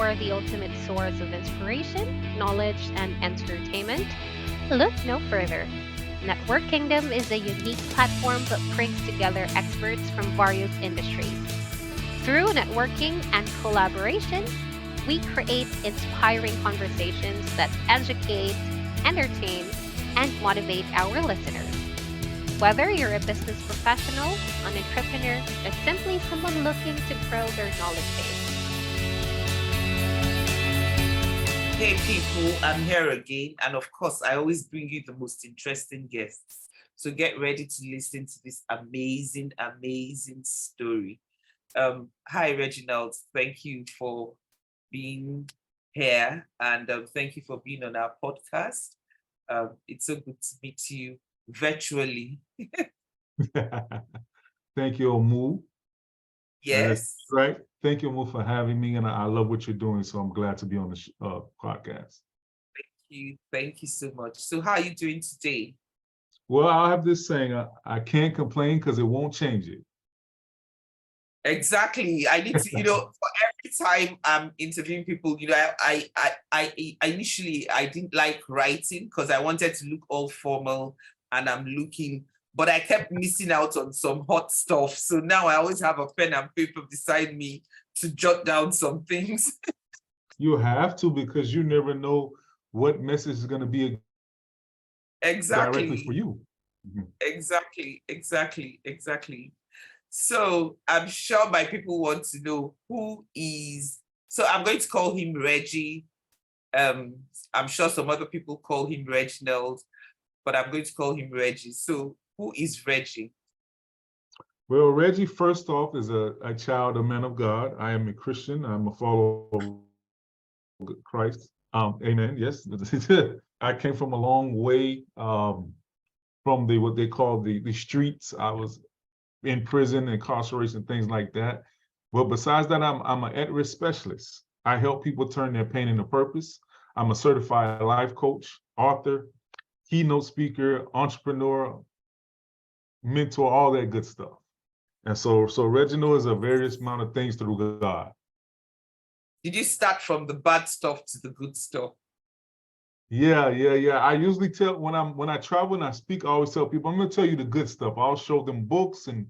for the ultimate source of inspiration, knowledge, and entertainment, look no further. Network Kingdom is a unique platform that brings together experts from various industries. Through networking and collaboration, we create inspiring conversations that educate, entertain, and motivate our listeners. Whether you're a business professional, an entrepreneur, or simply someone looking to grow their knowledge base. Hey people, I'm here again, and of course, I always bring you the most interesting guests. So get ready to listen to this amazing, amazing story. Hi, Reginald. Thank you for being here, and thank you for being on our podcast. It's so good to meet you virtually. Thank you, Omu. Yes. Right. Thank you, Omu, for having me, and I love what you're doing. So I'm glad to be on the podcast. Thank you so much. So how are you doing today? Well, I have this saying: I can't complain because it won't change it. Exactly. I need to, for every time I'm interviewing people, I initially I didn't like writing because I wanted to look all formal, and I'm looking, but I kept missing out on some hot stuff. So now I always have a pen and paper beside me to jot down some things. You have to, because you never know what message is going to be Exactly. directly for you. Mm-hmm. Exactly. So I'm sure my people want to know so I'm going to call him Reggie. I'm sure some other people call him Reginald, but I'm going to call him Reggie. So who is Reggie? Well, Reggie, first off, is a child, a man of God. I am a Christian. I'm a follower of Christ. Amen. Yes. I came from a long way from what they call the streets. I was in prison, incarceration, things like that. But besides that, I'm an at-risk specialist. I help people turn their pain into purpose. I'm a certified life coach, author, keynote speaker, entrepreneur, mentor, all that good stuff. And so Reginald is a various amount of things through God. Did you start from the bad stuff to the good stuff? Yeah. I usually tell when I travel and I speak, I always tell people, I'm going to tell you the good stuff. I'll show them books and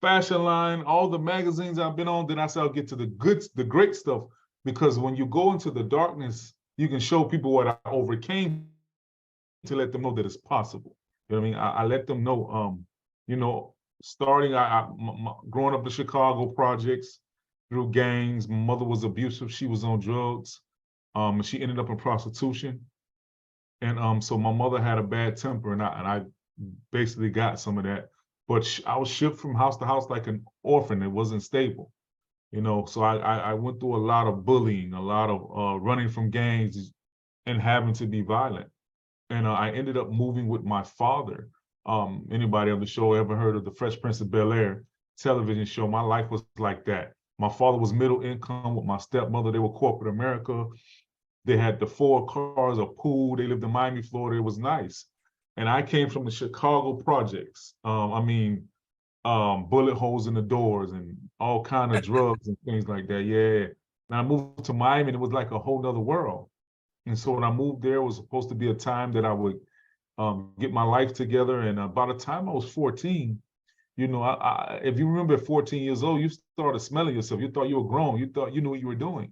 fashion line, all the magazines I've been on. Then I say I'll get to the great stuff, because when you go into the darkness, you can show people what I overcame to let them know that it's possible. You know what I mean? I let them know, starting, growing up in Chicago projects through gangs. My mother was abusive. She was on drugs. She ended up in prostitution. And so my mother had a bad temper, and I basically got some of that. But I was shipped from house to house like an orphan. It wasn't stable, So I went through a lot of bullying, a lot of running from gangs, and having to be violent. And I ended up moving with my father. Anybody on the show ever heard of the Fresh Prince of Bel-Air television show? My life was like that. My father was middle income with my stepmother. They were corporate America. They had the 4 cars, a pool. They lived in Miami, Florida. It was nice. And I came from the Chicago projects. Bullet holes in the doors and all kind of drugs and things like that. Yeah. And I moved to Miami, and it was like a whole nother world. And so when I moved there, it was supposed to be a time that I would get my life together. And by the time I was 14, if you remember at 14 years old, you started smelling yourself. You thought you were grown. You thought you knew what you were doing.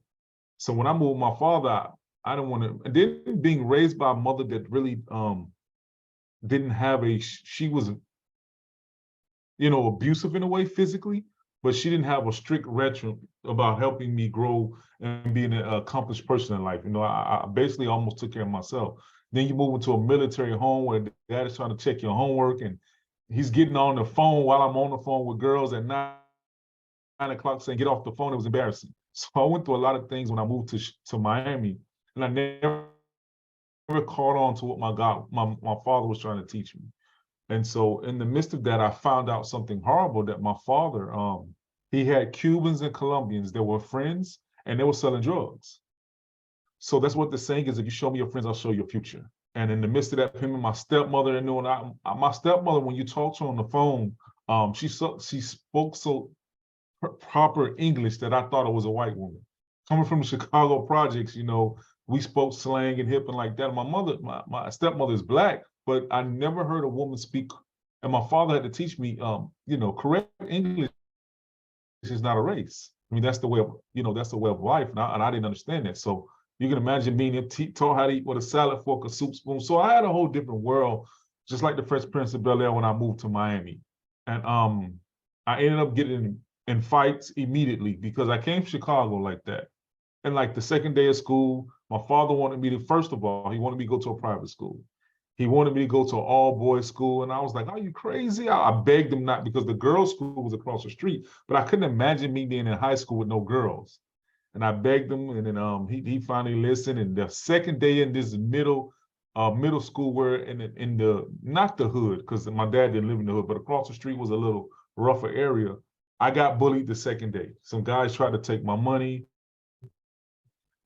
So when I moved my father, I didn't want to. And then being raised by a mother that really didn't have she was, abusive in a way physically, but she didn't have a strict regimen about helping me grow and being an accomplished person in life. I basically almost took care of myself. Then you move into a military home where dad is trying to check your homework, and he's getting on the phone while I'm on the phone with girls at 9 o'clock saying, get off the phone. It was embarrassing. So I went through a lot of things when I moved to Miami, and I never caught on to what my father was trying to teach me. And so in the midst of that, I found out something horrible, that my father, he had Cubans and Colombians that were friends, and they were selling drugs. So that's what the saying is: if you show me your friends, I'll show you your future. And in the midst of that, him and my stepmother, my stepmother, when you talk to her on the phone, she spoke so proper English that I thought it was a white woman. coming from the Chicago projects, we spoke slang and hip and like that. My stepmother is Black, but I never heard a woman speak. And my father had to teach me, correct English is not a race. I mean, that's the way of life. And I didn't understand that. So you can imagine being taught how to eat with a salad fork, a soup spoon. So I had a whole different world, just like the Fresh Prince of Bel-Air when I moved to Miami. And I ended up getting in fights immediately because I came to Chicago like that. And like the second day of school, my father wanted me to, first of all, he wanted me to go to a private school. He wanted me to go to an all-boys school. And I was like, are you crazy? I begged him not, because the girls' school was across the street. But I couldn't imagine me being in high school with no girls. And I begged him, and then he finally listened. And the second day in this middle school, where in the not the hood, because my dad didn't live in the hood, but across the street was a little rougher area. I got bullied the second day. Some guys tried to take my money.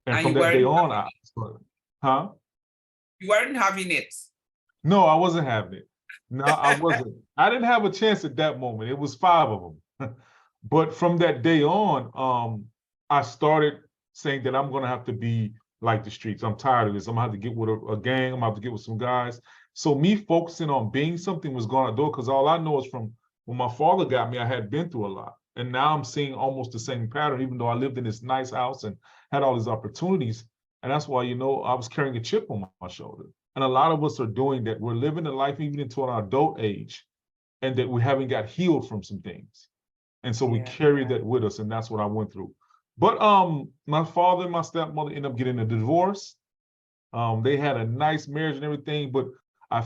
And from that day on, I started. Huh? You weren't having it. No, I wasn't having it. No, I wasn't. I didn't have a chance at that moment. It was 5 of them. But from that day on, I started saying that I'm going to have to be like the streets. I'm tired of this. I'm going to have to get with a gang. I'm going to have to get with some guys. So me focusing on being something was going to do it, because all I know is from when my father got me, I had been through a lot. And now I'm seeing almost the same pattern, even though I lived in this nice house and had all these opportunities. And that's why, I was carrying a chip on my shoulder. And a lot of us are doing that. We're living a life even into our adult age, and that we haven't got healed from some things. And so we carry that with us, and that's what I went through. But my father and my stepmother ended up getting a divorce. They had a nice marriage and everything, but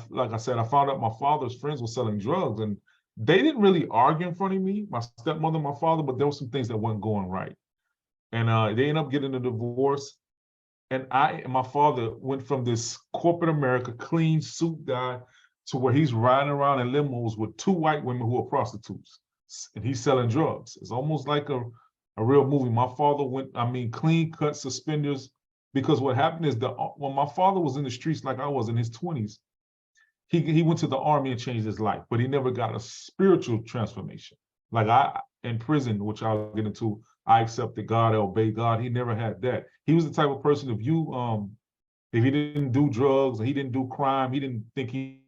like I said, I found out my father's friends were selling drugs, and they didn't really argue in front of me, my stepmother and my father, but there were some things that weren't going right. And they ended up getting a divorce. And I and my father went from this corporate America clean suit guy to where he's riding around in limos with 2 white women who are prostitutes, and he's selling drugs. It's almost like a real movie. My father went, clean cut suspenders, because what happened is when my father was in the streets like I was in his 20s, he went to the army and changed his life, but he never got a spiritual transformation. Like in prison, which I'll get into, I accepted God, I obeyed God. He never had that. He was the type of person, if he didn't do drugs and he didn't do crime, he didn't think he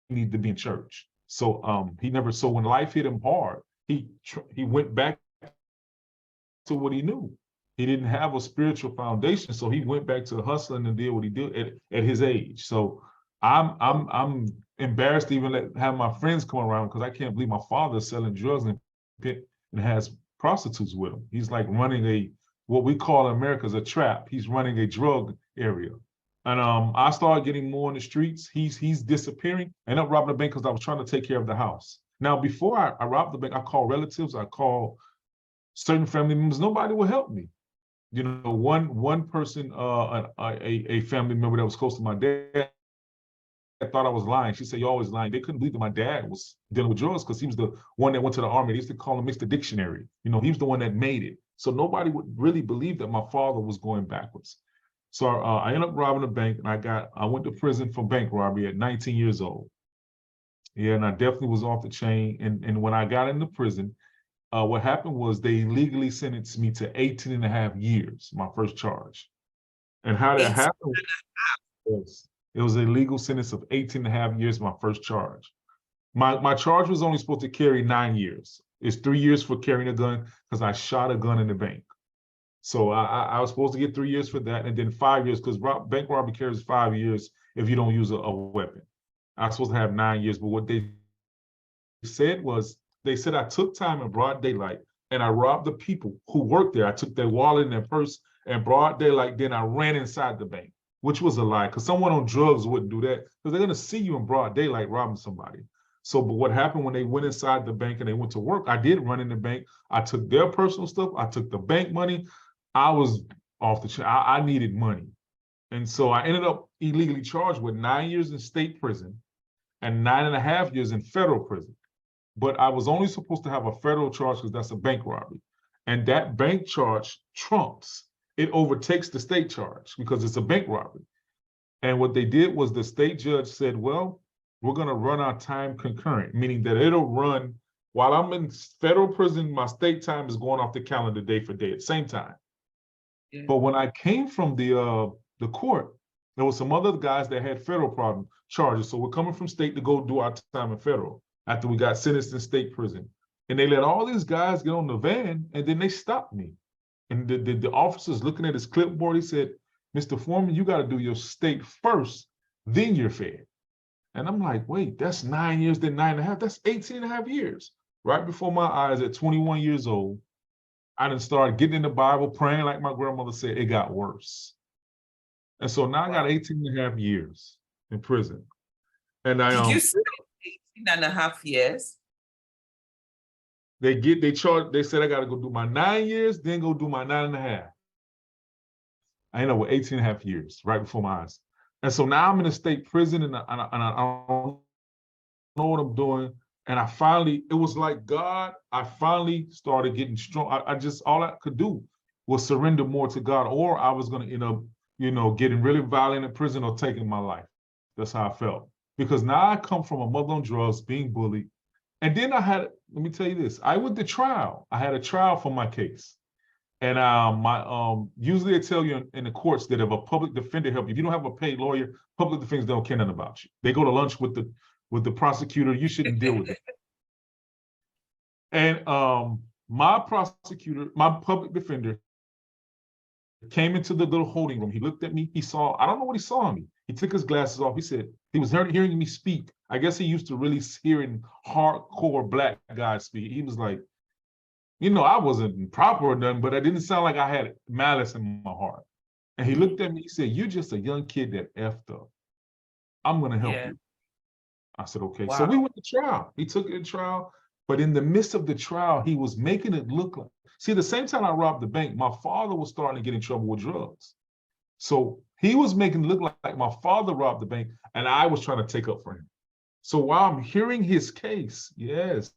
needed to be in church. So he never. So when life hit him hard, he went back to what he knew. He didn't have a spiritual foundation, so he went back to hustling and did what he did at his age. So I'm embarrassed to even have my friends come around, because I can't believe my father's selling drugs and has prostitutes with him. He's like running what we call in America is a trap. He's running a drug area. And I started getting more in the streets. He's disappearing. I ended up robbing the bank because I was trying to take care of the house. Now, before I robbed the bank, I called relatives, I called certain family members. Nobody would help me. One person, a family member that was close to my dad, thought I was lying. She said, "You're always lying." They couldn't believe that my dad was dealing with drugs, because he was the one that went to the army. They used to call him Mr. Dictionary. He was the one that made it. So nobody would really believe that my father was going backwards. So I ended up robbing a bank, and I went to prison for bank robbery at 19 years old. Yeah, and I definitely was off the chain. And when I got into prison, what happened was they legally sentenced me to 18 and a half years, my first charge. And how that happened was, it was a legal sentence of 18 and a half years, my first charge. My charge was only supposed to carry 9 years. It's 3 years for carrying a gun, because I shot a gun in the bank. So I was supposed to get 3 years for that, and then 5 years, because bank robbery carries 5 years if you don't use a weapon. I was supposed to have 9 years, but what they said was, they said I took time in broad daylight and I robbed the people who worked there. I took their wallet and their purse in broad daylight, then I ran inside the bank, which was a lie, because someone on drugs wouldn't do that, because they're going to see you in broad daylight robbing somebody. So, but what happened when they went inside the bank and they went to work, I did run in the bank. I took their personal stuff. I took the bank money. I was off the chain. I needed money. And so I ended up illegally charged with 9 years in state prison and 9.5 years in federal prison. But I was only supposed to have a federal charge, because that's a bank robbery. And that bank charge trumps, it overtakes the state charge, because it's a bank robbery. And what they did was, the state judge said, well, we're going to run our time concurrent, meaning that it'll run while I'm in federal prison. My state time is going off the calendar day for day at the same time. Yeah. But when I came from the court, there was some other guys that had federal charges. So we're coming from state to go do our time in federal after we got sentenced in state prison. And they let all these guys get on the van, and then they stopped me. And the officer's looking at his clipboard. He said, Mr. Foreman, you got to do your state first, then you're fed. And I'm like, wait, that's 9 years, then 9.5. That's 18 and a half years. Right before my eyes at 21 years old, I done started getting in the Bible, praying like my grandmother said. It got worse. And so now I got 18 and a half years in prison. And Did you say 18 and a half years? They said I got to go do my 9 years, then go do my 9.5. I ended up with 18 and a half years right before my eyes. And so now I'm in a state prison, and I don't know what I'm doing. And it was like God, I finally started getting strong. I just, all I could do was surrender more to God, or I was going to end up, getting really violent in prison or taking my life. That's how I felt. Because now I come from a mother on drugs, being bullied. And then let me tell you this, I went to trial. I had a trial for my case. And usually they tell you in the courts that if a public defender help you, if you don't have a paid lawyer, public defenders don't care nothing about you. They go to lunch with the prosecutor. You shouldn't deal with it. And my public defender came into the little holding room. He looked at me. I don't know what he saw in me. He took his glasses off. He said, he was hearing me speak. I guess he used to really hearing hardcore Black guys speak. He was like, I wasn't proper or nothing, but it didn't sound like I had malice in my heart. And he looked at me, he said, you're just a young kid that effed up. I'm going to help you. I said, okay. Wow. So we went to trial. He took it to trial, but in the midst of the trial, he was making it look like, see, the same time I robbed the bank, my father was starting to get in trouble with drugs. So he was making it look like my father robbed the bank, and I was trying to take up for him. So while I'm hearing his case, yes,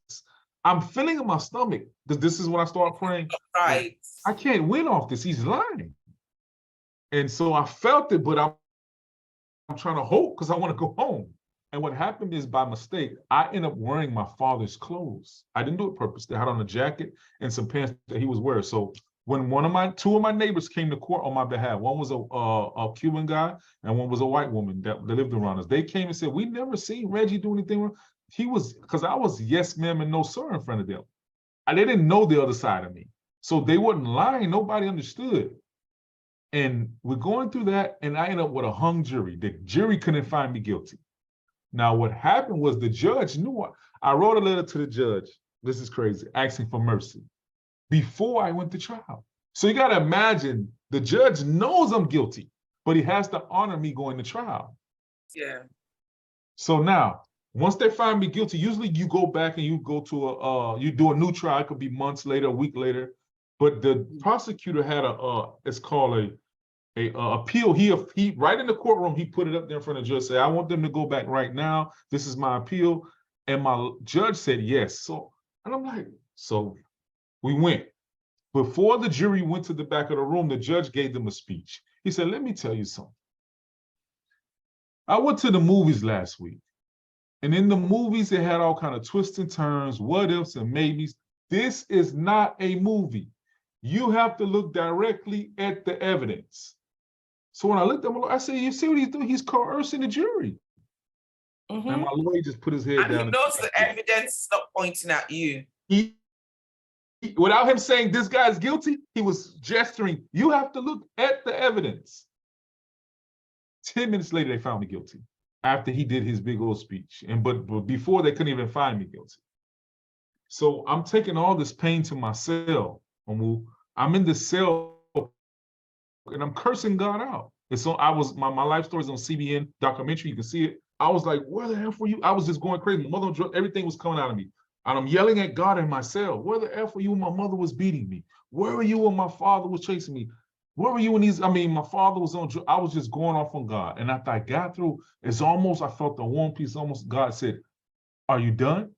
I'm feeling in my stomach, because this is when I start praying. Right. I can't win off this. He's lying. And so I felt it, but I'm trying to hope because I want to go home. And what happened is, by mistake, I ended up wearing my father's clothes. I didn't do it purposely. I had on a jacket and some pants that he was wearing. So when two of my neighbors came to court on my behalf, one was a Cuban guy and one was a white woman that lived around us. They came and said, we never seen Reggie do anything wrong. Because I was yes, ma'am, and no, sir in front of them. They didn't know the other side of me. So they wasn't lying. Nobody understood. And we're going through that, and I ended up with a hung jury. The jury couldn't find me guilty. Now, what happened was the judge knew. I wrote a letter to the judge. This is crazy, asking for mercy before I went to trial. So you got to imagine, the judge knows I'm guilty, but he has to honor me going to trial. Yeah. So now, once they find me guilty, usually you go back and you go to you do a new trial. It could be months later, a week later. But the prosecutor had it's called a appeal. He right in the courtroom, he put it up there in front of the judge, say, I want them to go back right now. This is my appeal. And my judge said yes. So, and I'm like, so we went. Before the jury went to the back of the room, the judge gave them a speech. He said, let me tell you something. I went to the movies last week. And in the movies, they had all kind of twists and turns, what ifs and maybes. This is not a movie. You have to look directly at the evidence. So when I looked at him, I said, you see what he's doing? He's coercing the jury. Mm-hmm. And my lawyer just put his head down. And he knows the evidence is not pointing at you. Without him saying this guy's guilty, he was gesturing, you have to look at the evidence. 10 minutes later, they found me guilty after he did his big old speech. But before, they couldn't even find me guilty. So I'm taking all this pain to my cell. I'm in the cell and I'm cursing God out. And so my life story is on CBN documentary. You can see it. I was like, where the F were you? I was just going crazy. My mother, everything was coming out of me. And I'm yelling at God in my cell. Where the F were you when my mother was beating me? Where were you when my father was chasing me? Where were you when my father was on drugs? I was just going off on God. And after I got through, I felt the one piece, almost God said, are you done?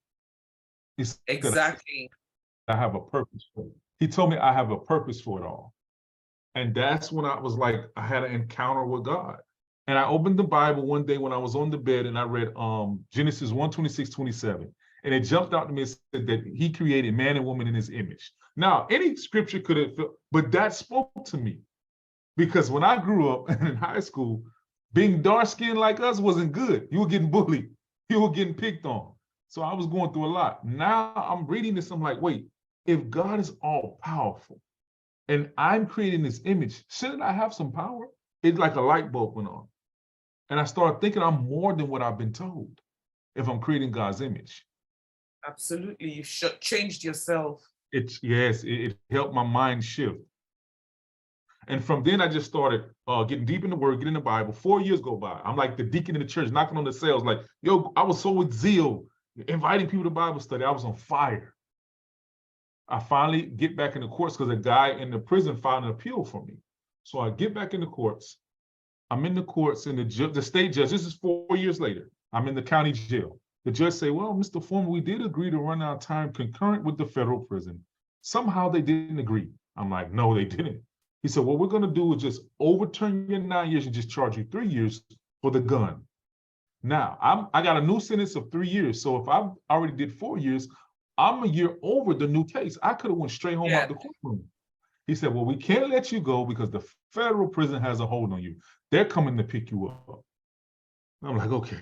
Exactly. I have a purpose for it. He told me I have a purpose for it all. And that's when I was like, I had an encounter with God. And I opened the Bible one day when I was on the bed and I read Genesis 1:26-27. And it jumped out to me and said that he created man and woman in his image. Now, any scripture could have, but that spoke to me. Because when I grew up in high school, being dark-skinned like us wasn't good. You were getting bullied. You were getting picked on. So I was going through a lot. Now I'm reading this, I'm like, wait, if God is all powerful and I'm creating this image, shouldn't I have some power? It's like a light bulb went on. And I started thinking I'm more than what I've been told if I'm creating God's image. Absolutely. You changed yourself. It helped my mind shift. And from then I just started getting deep in the word, getting the Bible. 4 years go by. I'm like the deacon in the church, knocking on the cells, like, yo, I was so with zeal, inviting people to Bible study. I was on fire. I finally get back in the courts because a guy in the prison filed an appeal for me. So I get back in the courts. I'm in the courts, and the state judge, this is 4 years later, I'm in the county jail. The judge say, well, Mr. Foreman, we did agree to run our time concurrent with the federal prison. Somehow they didn't agree. I'm like, no, they didn't. He said, what we're going to do is just overturn your 9 years and just charge you 3 years for the gun. Now, I got a new sentence of 3 years. So if I already did 4 years, I'm a year over the new case. I could have went straight home out the courtroom. He said, well, we can't let you go because the federal prison has a hold on you. They're coming to pick you up. I'm like, okay.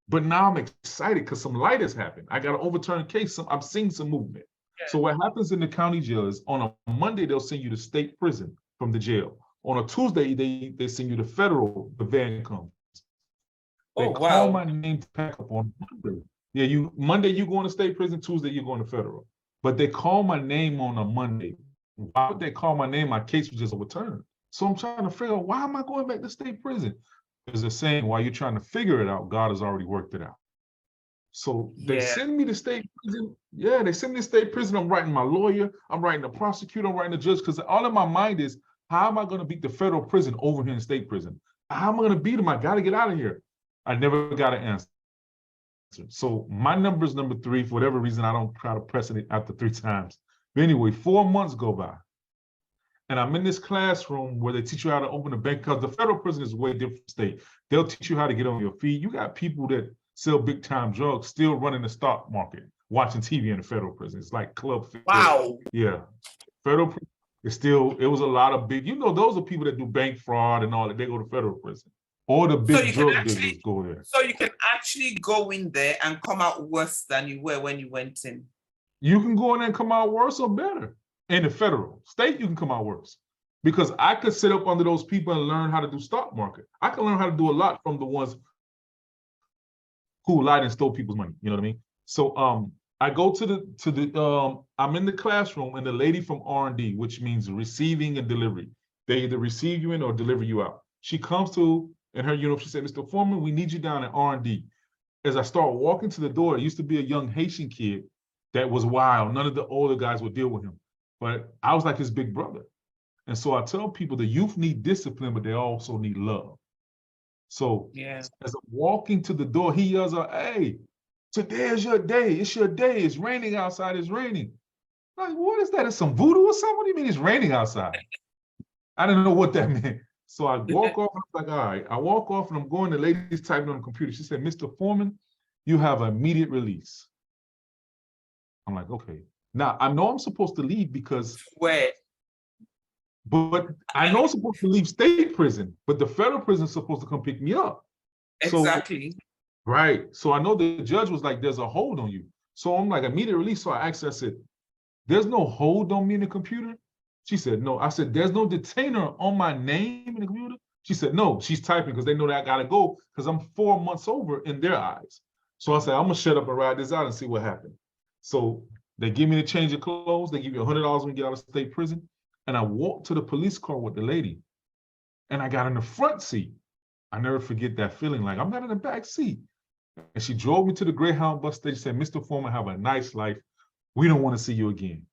But now I'm excited because some light has happened. I got an overturned case. I'm seeing some movement. Yeah. So what happens in the county jail is on a Monday, they'll send you to state prison from the jail. On a Tuesday, they send you to federal, the van comes. They call my name to pack up on Monday. Yeah, Monday you going to state prison, Tuesday you're going to federal. But they call my name on a Monday. Why would they call my name? My case was just overturned. So I'm trying to figure out, why am I going back to state prison? Because they're saying, while you're trying to figure it out, God has already worked it out. So they send me to state prison. Yeah, they send me to state prison. I'm writing my lawyer. I'm writing the prosecutor. I'm writing the judge. Because all in my mind is, how am I going to beat the federal prison over here in state prison? How am I going to beat them? I got to get out of here. I never got an answer. So my number is number 3. For whatever reason, I don't try to press it after 3 times. But anyway, 4 months go by. And I'm in this classroom where they teach you how to open a bank, because the federal prison is a way different state. They'll teach you how to get on your feet. You got people that sell big time drugs still running the stock market, watching TV in the federal prison. It's like club. Wow. Yeah. Federal prison is still, it was a lot of big, those are people that do bank fraud and all that. They go to federal prison. Or the big drug dealers go there. So you can actually go in there and come out worse than you were when you went in. You can go in there and come out worse or better. In the federal state, you can come out worse, because I could sit up under those people and learn how to do stock market. I can learn how to do a lot from the ones who lied and stole people's money. You know what I mean? So I go I'm in the classroom, and the lady from R&D, which means receiving and delivery, they either receive you in or deliver you out. She comes to, in her uniform, she said, Mr. Foreman, we need you down at R&D. As I start walking to the door, it used to be a young Haitian kid that was wild. None of the older guys would deal with him. But I was like his big brother. And so I tell people the youth need discipline, but they also need love. So as I'm walking to the door, he yells out, hey, today is your day. It's your day. It's raining outside. It's raining. I'm like, what is that? Is some voodoo or something? What do you mean it's raining outside? I didn't know what that meant. So I walk off, and I'm like, all right. I walk off, and I'm going, the lady's typing on the computer. She said, Mr. Foreman, you have immediate release. I'm like, okay. Now, I know I'm supposed to leave because... Where? But I know I'm supposed to leave state prison, but the federal prison is supposed to come pick me up. Exactly. So, right. So I know the judge was like, there's a hold on you. So I'm like, immediate release. So I asked her, I said, there's no hold on me in the computer? She said, no. I said, there's no detainer on my name in the computer? She said, no. She's typing because they know that I got to go because I'm 4 months over in their eyes. So I said, I'm going to shut up and ride this out and see what happens. So they give me the change of clothes. They give you $100 when you get out of state prison. And I walked to the police car with the lady. And I got in the front seat. I never forget that feeling, like I'm not in the back seat. And she drove me to the Greyhound bus station, said, Mr. Foreman, have a nice life. We don't want to see you again.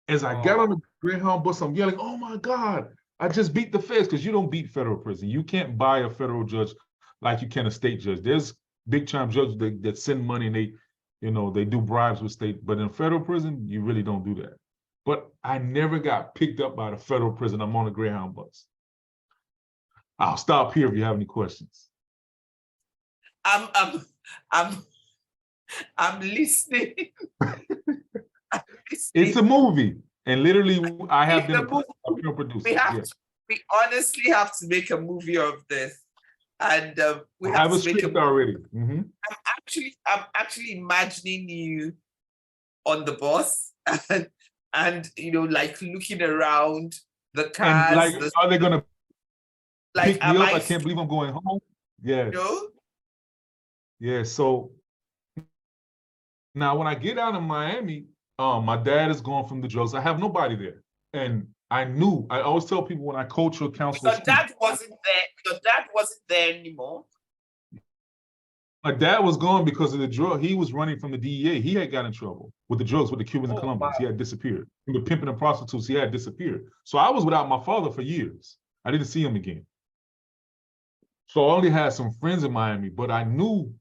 As I got on the Greyhound bus, I'm yelling, oh my God, I just beat the feds, because you don't beat federal prison. You can't buy a federal judge like you can a state judge. There's big time judges that send money and they do bribes with state, but in federal prison, you really don't do that. But I never got picked up by the federal prison. I'm on a Greyhound bus. I'll stop here if you have any questions. I'm listening. It's a movie, and literally I have been a producer. We honestly have to make a movie of this, and we I have have a to make a script movie. already. I'm actually imagining you on the bus and like looking around the And cars, like, are they gonna like pick me am up? I I can't believe I'm going home. you Yes. know? Yeah. So now when I get out of Miami, my dad is gone from the drugs. I have nobody there. And I always tell people when I coach or counsel or Your speak, dad wasn't there. Your dad wasn't there anymore. my dad was gone because of the drug. He was running from the DEA. He had got in trouble with the drugs with the Cubans and Oh Colombians. He wow. had disappeared. He was pimping and prostitutes. He had disappeared. So I was without my father for years. I didn't see him again. So I only had some friends in Miami, but I knew,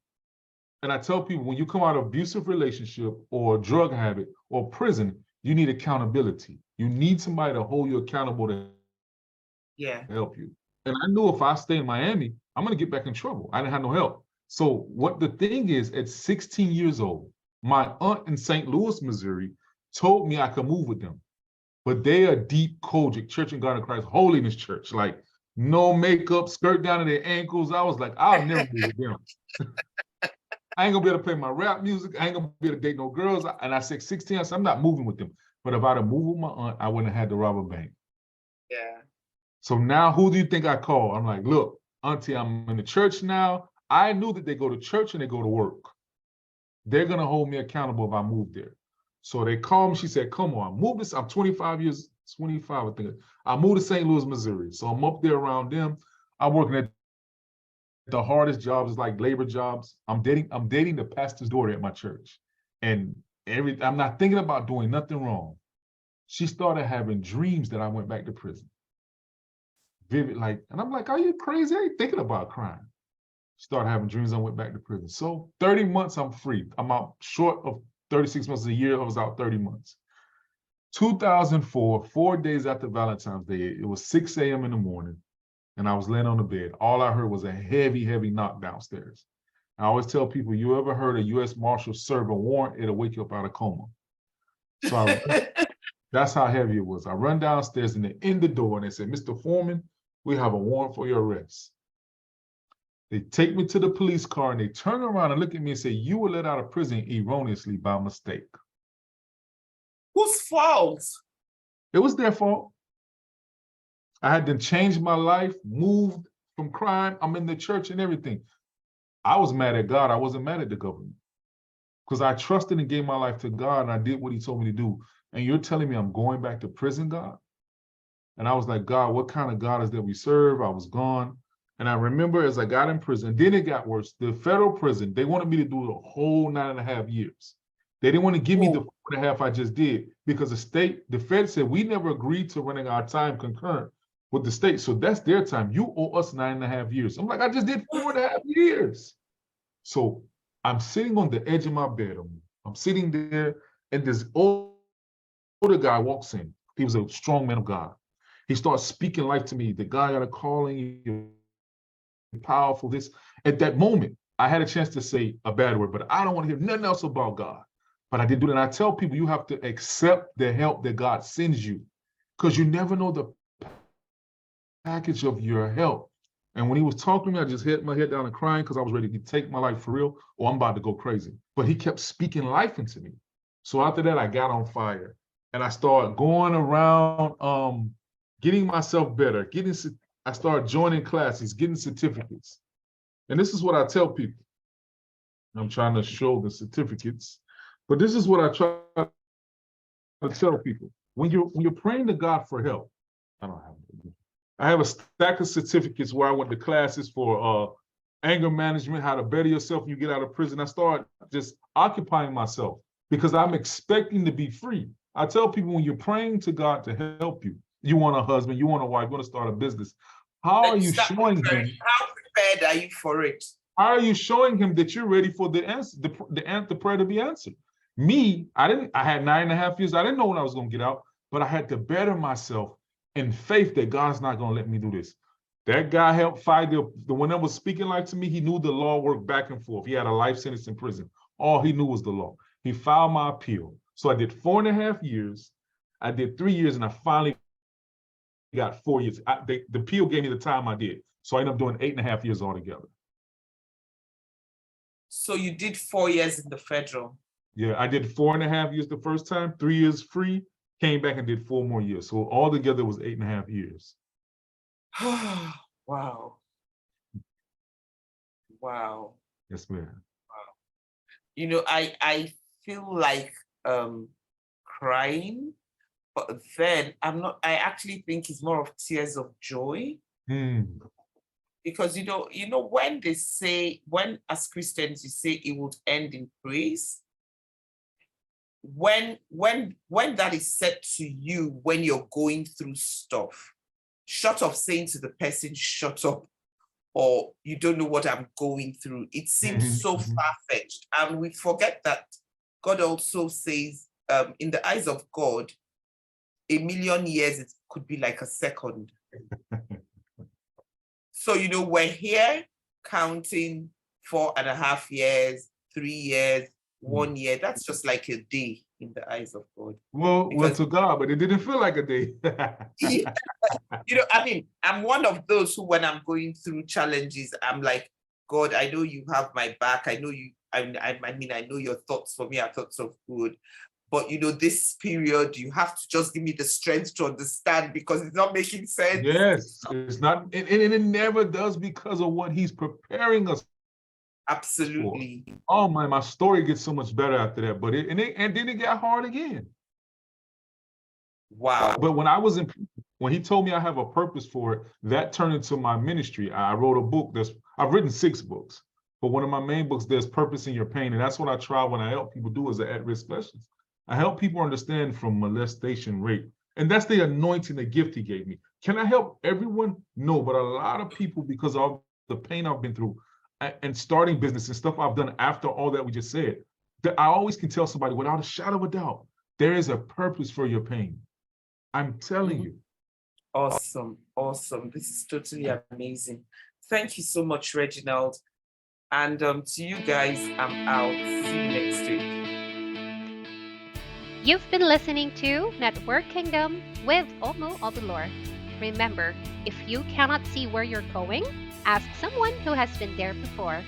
and I tell people when you come out of abusive relationship or drug habit or prison, you need accountability. You need somebody to hold you accountable to Yeah. help you. And I knew if I stay in Miami, I'm going to get back in trouble. I didn't have no help. So what the thing is, at 16 years old, my aunt in St. Louis, Missouri, told me I could move with them. But they are deep Kojic, Church and God of Christ, holiness church, like no makeup, skirt down to their ankles. I was like, I'll never move with them. I ain't gonna be able to play my rap music. I ain't gonna be able to date no girls. And I said 16, I said, I'm not moving with them. But if I'd have moved with my aunt, I wouldn't have had to rob a bank. Yeah. So now who do you think I call? I'm like, look, auntie, I'm in the church now. I knew that they go to church and they go to work. They're gonna hold me accountable if I move there. So they called me. She said, come on, move this. I'm 25, I think. I moved to St. Louis, Missouri. So I'm up there around them. I'm working at the hardest jobs, is like labor jobs. I'm dating the pastor's daughter at my church. And I'm not thinking about doing nothing wrong. She started having dreams that I went back to prison. Vivid, like, and I'm like, are you crazy? I ain't thinking about crime. Started having dreams I went back to prison. So 30 months, I'm free. I'm out short of 36 months a year. I was out 30 months. 2004, 4 days after Valentine's Day, it was 6 a.m. in the morning, and I was laying on the bed. All I heard was a heavy, heavy knock downstairs. I always tell people, you ever heard a U.S. Marshal serve a warrant, it'll wake you up out of coma. So that's how heavy it was. I run downstairs and they in the door and they said, Mr. Foreman, we have a warrant for your arrest. They take me to the police car and they turn around and look at me and say, you were let out of prison erroneously by mistake. Whose fault? It was their fault. I had to change my life, moved from crime. I'm in the church and everything. I was mad at God. I wasn't mad at the government because I trusted and gave my life to God and I did what he told me to do. And you're telling me I'm going back to prison, God? And I was like, God, what kind of God is that we serve? I was gone. And I remember as I got in prison, then it got worse. The federal prison, they wanted me to do the whole 9.5 years. They didn't want to give me the 4.5 I just did because the Fed said we never agreed to running our time concurrent with the state. So that's their time. You owe us 9.5 years. I'm like, I just did 4.5 years. So I'm sitting on the edge of my bed. I'm sitting there, and this older guy walks in. He was a strong man of God. He starts speaking life to me. The guy got a calling, you're powerful. This at that moment, I had a chance to say a bad word, but I don't want to hear nothing else about God. But I did do that. And I tell people you have to accept the help that God sends you because you never know the package of your help. And when he was talking to me, I just hit my head down and crying because I was ready to take my life for real or I'm about to go crazy. But he kept speaking life into me. So after that, I got on fire and I started going around getting myself better. I started joining classes, getting certificates. And this is what I tell people. I'm trying to show the certificates, but this is what I try to tell people. When you're praying to God for help, I have a stack of certificates where I went to classes for anger management, how to better yourself when you get out of prison. I started just occupying myself because I'm expecting to be free. I tell people when you're praying to God to help you, you want a husband, you want a wife, you want to start a business. How are you showing him? How prepared are you for it? How are you showing him that you're ready for the answer, the prayer to be answered? Me, I had 9.5 years. I didn't know when I was going to get out, but I had to better myself in faith that God's not going to let me do this. That guy helped fight the one that was speaking like to me. He knew the law worked back and forth. He had a life sentence in prison. All he knew was the law. He filed my appeal. So I did 4.5 years. I did 3 years, and I finally got 4 years. The appeal gave me the time I did. So I ended up doing 8.5 years altogether. So you did 4 years in the federal. Yeah, I did 4.5 years the first time, 3 years free, came back and did 4 more years. So altogether it was 8.5 years. Wow. Wow. Yes, ma'am. You know, I feel like crying, but then I actually think it's more of tears of joy. Because you know, when they say, when as Christians you say it would end in praise, when that is said to you when you're going through stuff, short of saying to the person, shut up, or you don't know what I'm going through, it seems so far-fetched. And we forget that God also says, in the eyes of God, 1,000,000 years, it could be like a second. So, you know, we're here counting 4.5 years, 3 years, 1 year. That's just like a day in the eyes of God. Well, to God, but it didn't feel like a day. Yeah. You know, I mean, I'm one of those who, when I'm going through challenges, I'm like, God, I know you have my back. I know you, I mean, I know your thoughts for me are thoughts of good. But, you know, this period, you have to just give me the strength to understand, because it's not making sense. Yes, it's not, and it never does, because of what he's preparing us. Absolutely. For. Oh my story gets so much better after that, but then it got hard again. Wow. But when he told me I have a purpose for it, that turned into my ministry. I wrote a book. I've written 6 books, but one of my main books, there's purpose in your pain. And that's what I try when I help people do as an at-risk specialist. I help people understand from molestation, rape. And that's the anointing, the gift he gave me. Can I help everyone? No, but a lot of people, because of the pain I've been through and starting business and stuff I've done after all that we just said, that I always can tell somebody without a shadow of a doubt, there is a purpose for your pain. I'm telling you. Awesome. Awesome. This is totally amazing. Thank you so much, Reginald. And to you guys, I'm out. See you next week. You've been listening to Network Kingdom with Omo Obulor. Remember, if you cannot see where you're going, ask someone who has been there before.